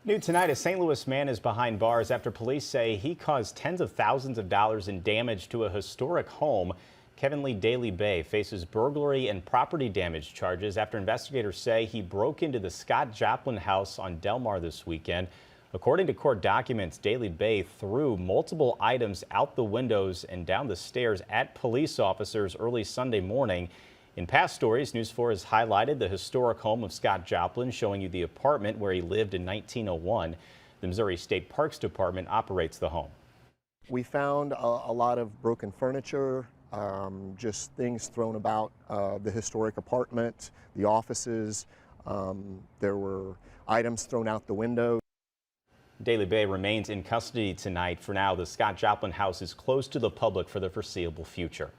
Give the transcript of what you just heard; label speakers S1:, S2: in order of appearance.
S1: New tonight, a St. Louis man is behind bars after police say he caused tens of thousands of dollars in damage to a historic home. Kevin Lee Daley-Bey faces burglary and property damage charges after investigators say he broke into the Scott Joplin house on Delmar this weekend. According to court documents, Daley-Bey threw multiple items out the windows and down the stairs at police officers early Sunday morning. In past stories, News 4 has highlighted the historic home of Scott Joplin, showing you the apartment where he lived in 1901. The Missouri State Parks Department operates the home.
S2: We found a lot of broken furniture, just things thrown about the historic apartment, the offices. There were items thrown out the window.
S1: Daley-Bey remains in custody tonight. For now, the Scott Joplin house is closed to the public for the foreseeable future.